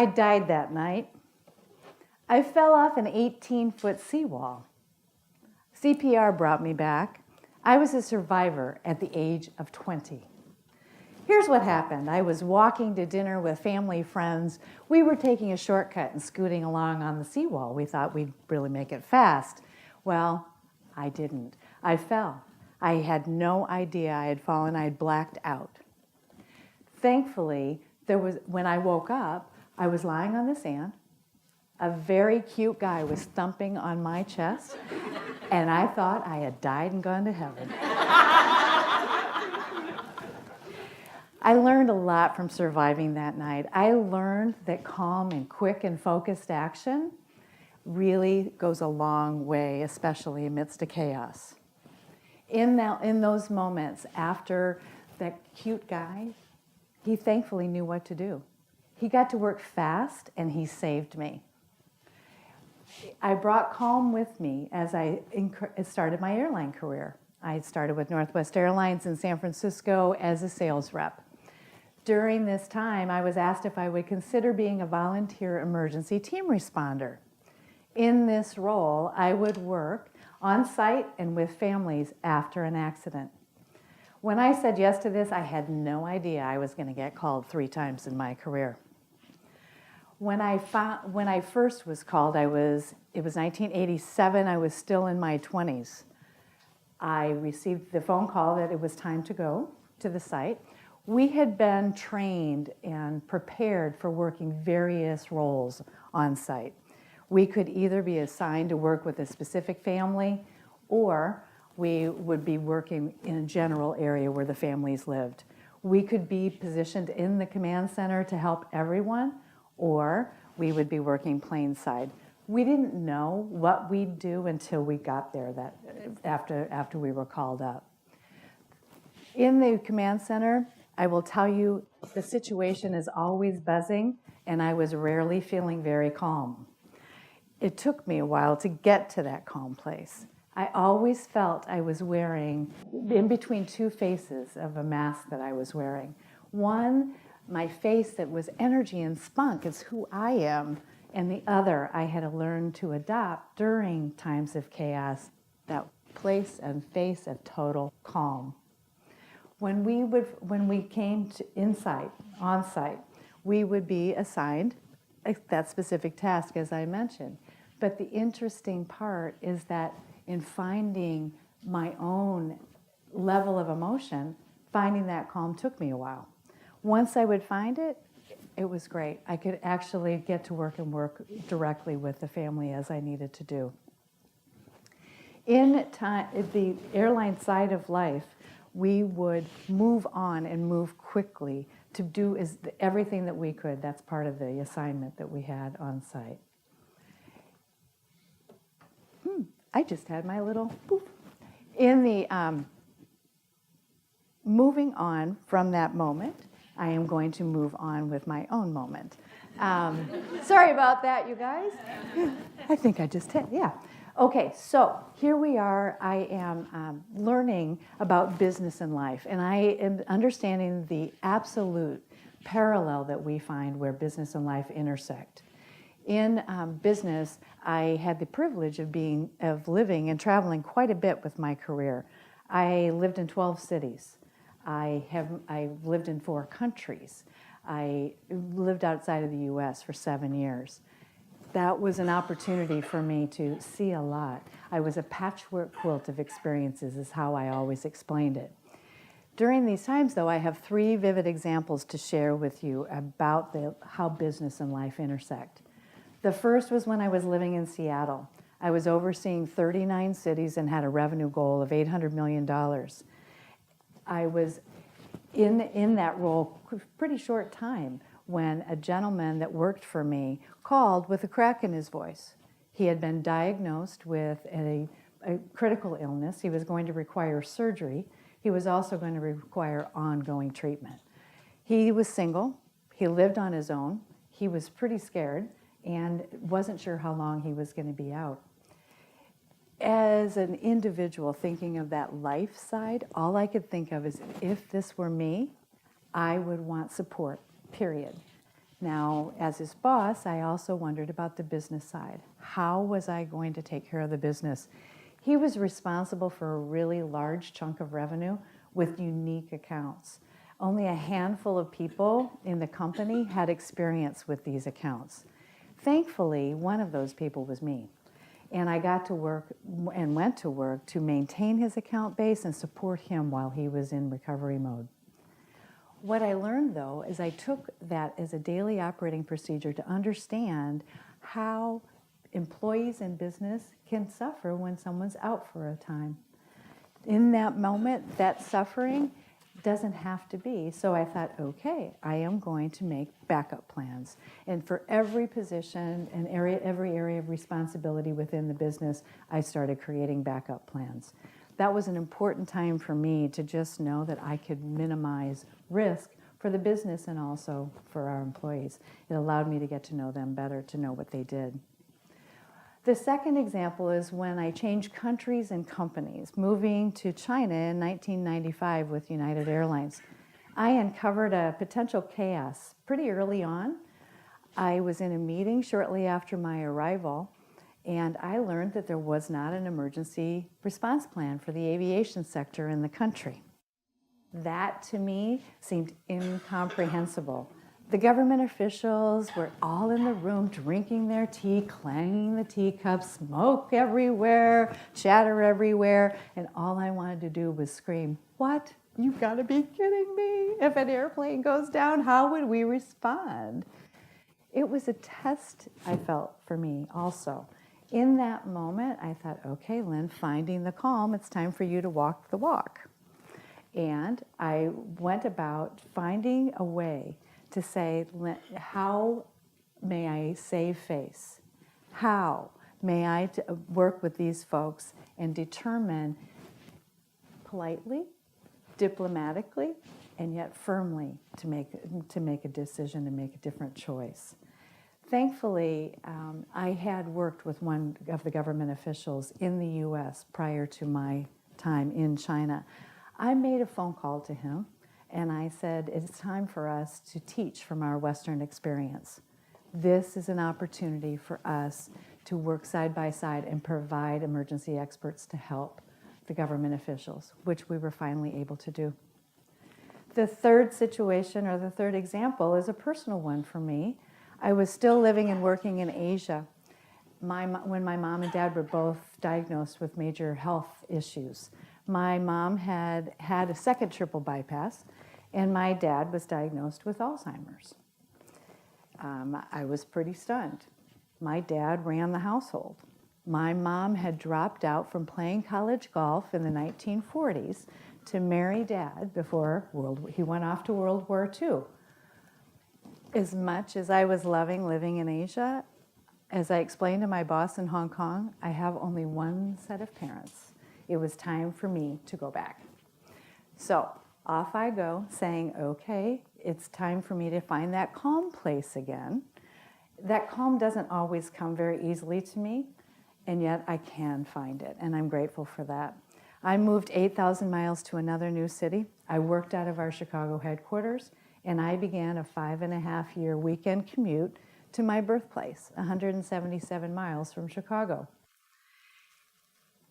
I died that night. I fell off an 18-foot seawall. CPR brought me back. I was a survivor at the age of 20. Here's what happened. I was walking to dinner with family friends. We were taking a shortcut and scooting along on the seawall. We thought we'd really make it fast. Well, I didn't. I fell. I had no idea I had fallen. I had blacked out. Thankfully, when I woke up, I was lying on the sand. A very cute guy was thumping on my chest, and I thought I had died and gone to heaven. I learned a lot from surviving that night. I learned that calm and quick and focused action really goes a long way, especially amidst the chaos. In those moments, after that cute guy, he thankfully knew what to do. He got to work fast, and he saved me. I brought calm with me as I started my airline career. I started with Northwest Airlines in San Francisco as a sales rep. During this time, I was asked if I would consider being a volunteer emergency team responder. In this role, I would work on site and with families after an accident. When I said yes to this, I had no idea I was going to get called 3 times in my career. When I first was called, it was 1987. I was still in my 20s. I received the phone call that it was time to go to the site. We had been trained and prepared for working various roles on site. We could either be assigned to work with a specific family, or we would be working in a general area where the families lived. We could be positioned in the command center to help everyone, or we would be working plane side. We didn't know what we'd do until we got there after we were called up. In the command center, I will tell you, the situation is always buzzing, and I was rarely feeling very calm. It took me a while to get to that calm place. I always felt I was wearing, in between 2 faces of a mask that I was wearing. One, my face that was energy and spunk is who I am, and the other I had to learn to adopt during times of chaos, that place and face of total calm. When we came to on site, we would be assigned that specific task, as I mentioned. But the interesting part is that in finding my own level of emotion, finding that calm took me a while. Once I would find it, it was great. I could actually get to work and work directly with the family as I needed to do. In the airline side of life, we would move on and move quickly to do everything that we could. That's part of the assignment that we had on site. I just had my little poof. In the moving on from that moment, I am going to move on with my own moment. Sorry about that, you guys. I think I just hit, yeah. Okay, so here we are. I am learning about business and life, and I am understanding the absolute parallel that we find where business and life intersect. In business, I had the privilege of living and traveling quite a bit with my career. I lived in 12 cities. I lived in 4 countries. I lived outside of the U.S. for 7 years. That was an opportunity for me to see a lot. I was a patchwork quilt of experiences, is how I always explained it. During these times, though, I have 3 vivid examples to share with you about how business and life intersect. The first was when I was living in Seattle. I was overseeing 39 cities and had a revenue goal of $800 million. I was in that role a pretty short time when a gentleman that worked for me called with a crack in his voice. He had been diagnosed with a critical illness. He was going to require surgery. He was also going to require ongoing treatment. He was single. He lived on his own. He was pretty scared and wasn't sure how long he was going to be out. As an individual thinking of that life side, all I could think of is if this were me, I would want support, period. Now, as his boss, I also wondered about the business side. How was I going to take care of the business? He was responsible for a really large chunk of revenue with unique accounts. Only a handful of people in the company had experience with these accounts. Thankfully, one of those people was me. And I got to work and went to work to maintain his account base and support him while he was in recovery mode. What I learned, though, is I took that as a daily operating procedure to understand how employees in business can suffer when someone's out for a time. In that moment, that suffering doesn't have to be. So I thought, okay, I am going to make backup plans. And for every position and every area of responsibility within the business, I started creating backup plans. That was an important time for me to just know that I could minimize risk for the business and also for our employees. It allowed me to get to know them better, to know what they did. The second example is when I changed countries and companies, moving to China in 1995 with United Airlines. I uncovered a potential chaos pretty early on. I was in a meeting shortly after my arrival, and I learned that there was not an emergency response plan for the aviation sector in the country. That, to me, seemed incomprehensible. The government officials were all in the room drinking their tea, clanging the teacups, smoke everywhere, chatter everywhere, and all I wanted to do was scream, "What? You've got to be kidding me. If an airplane goes down, how would we respond?" It was a test, I felt, for me also. In that moment, I thought, okay, Lynn, finding the calm, it's time for you to walk the walk. And I went about finding a way to say, how may I save face? How may I work with these folks and determine politely, diplomatically, and yet firmly to make a decision and make a different choice? Thankfully, I had worked with one of the government officials in the U.S. prior to my time in China. I made a phone call to him, and I said, it's time for us to teach from our Western experience. This is an opportunity for us to work side by side and provide emergency experts to help the government officials, which we were finally able to do. The third situation, or the third example, is a personal one for me. I was still living and working in Asia when my mom and dad were both diagnosed with major health issues. My mom had had a second triple bypass, and my dad was diagnosed with Alzheimer's. I was pretty stunned. My dad ran the household. My mom had dropped out from playing college golf in the 1940s to marry Dad before he went off to World War II. As much as I was loving living in Asia, as I explained to my boss in Hong Kong, I have only one set of parents. It was time for me to go back. So off I go, saying, okay, it's time for me to find that calm place again. That calm doesn't always come very easily to me, and yet I can find it, and I'm grateful for that. I moved 8,000 miles to another new city. I worked out of our Chicago headquarters, and I began a 5.5-year weekend commute to my birthplace, 177 miles from Chicago.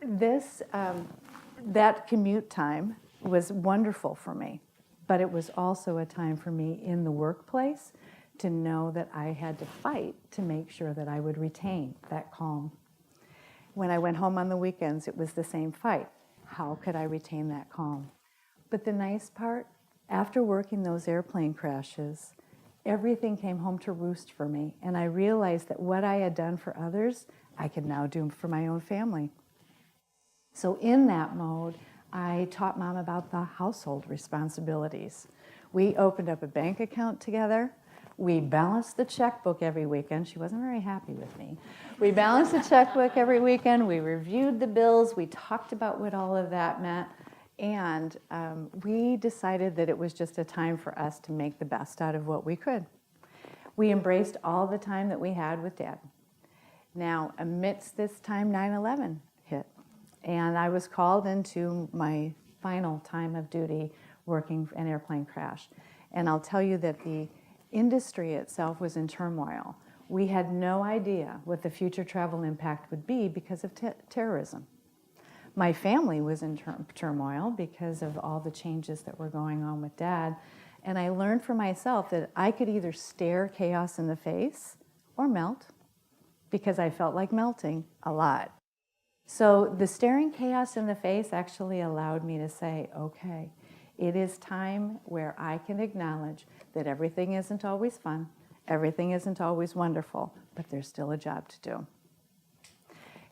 That commute time was wonderful for me, but it was also a time for me in the workplace to know that I had to fight to make sure that I would retain that calm. When I went home on the weekends, it was the same fight. How could I retain that calm? But the nice part, after working those airplane crashes, everything came home to roost for me, and I realized that what I had done for others, I could now do for my own family. So in that mode, I taught Mom about the household responsibilities. We opened up a bank account together. We balanced the checkbook every weekend. She wasn't very happy with me. We balanced the checkbook every weekend. We reviewed the bills. We talked about what all of that meant. And we decided that it was just a time for us to make the best out of what we could. We embraced all the time that we had with Dad. Now, amidst this time, 9/11 hit. And I was called into my final time of duty working an airplane crash. And I'll tell you that the industry itself was in turmoil. We had no idea what the future travel impact would be because of terrorism. My family was in turmoil because of all the changes that were going on with Dad. And I learned for myself that I could either stare chaos in the face or melt, because I felt like melting a lot. So the staring chaos in the face actually allowed me to say, okay, it is time where I can acknowledge that everything isn't always fun, everything isn't always wonderful, but there's still a job to do.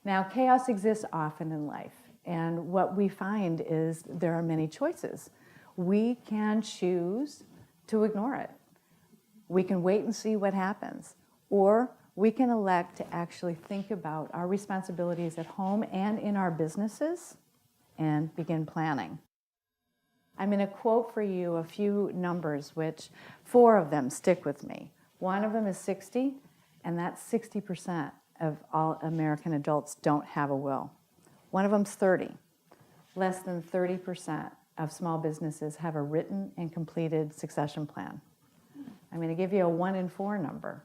Now, chaos exists often in life, and what we find is there are many choices. We can choose to ignore it. We can wait and see what happens, or we can elect to actually think about our responsibilities at home and in our businesses and begin planning. I'm going to quote for you a few numbers, which 4 of them stick with me. One of them is 60, and that's 60% of all American adults don't have a will. One of them's 30. Less than 30% of small businesses have a written and completed succession plan. I'm going to give you a 1 in 4 number.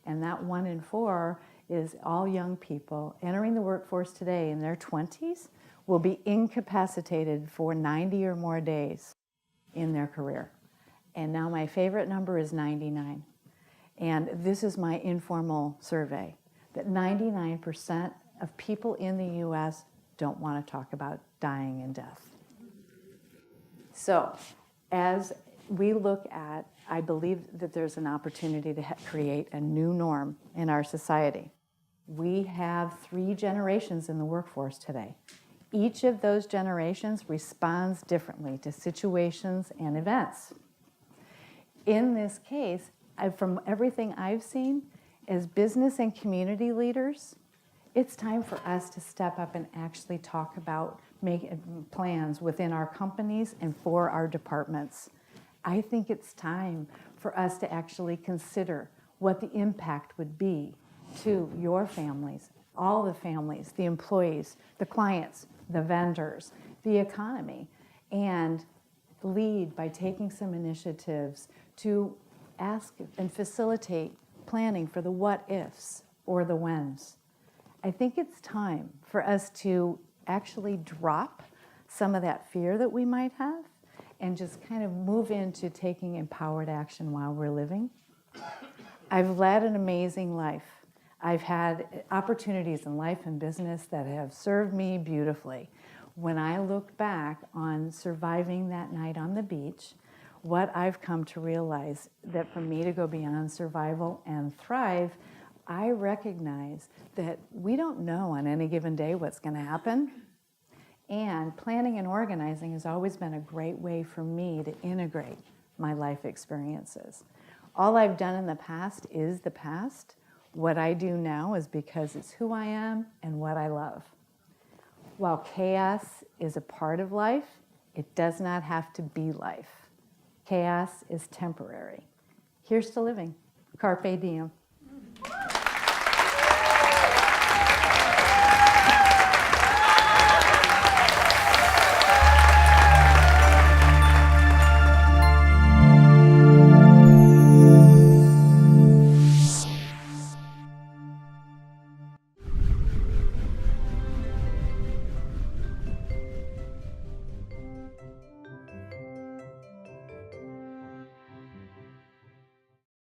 And that 1 in 4 is all young people entering the workforce today in their 20s will be incapacitated for 90 or more days in their career. And now my favorite number is 99. And this is my informal survey, that 99% of people in the US don't want to talk about dying and death. So as we look at, I believe that there's an opportunity to create a new norm in our society. We have 3 generations in the workforce today. Each of those generations responds differently to situations and events. In this case, from everything I've seen, as business and community leaders, it's time for us to step up and actually talk about making plans within our companies and for our departments. I think it's time for us to actually consider what the impact would be to your families, all the families, the employees, the clients, the vendors, the economy, and lead by taking some initiatives to ask and facilitate planning for the what ifs or the whens. I think it's time for us to actually drop some of that fear that we might have and just kind of move into taking empowered action while we're living. I've led an amazing life. I've had opportunities in life and business that have served me beautifully. When I look back on surviving that night on the beach, what I've come to realize that for me to go beyond survival and thrive, I recognize that we don't know on any given day what's going to happen. And planning and organizing has always been a great way for me to integrate my life experiences. All I've done in the past is the past. What I do now is because it's who I am and what I love. While chaos is a part of life, it does not have to be life. Chaos is temporary. Here's to living. Carpe diem.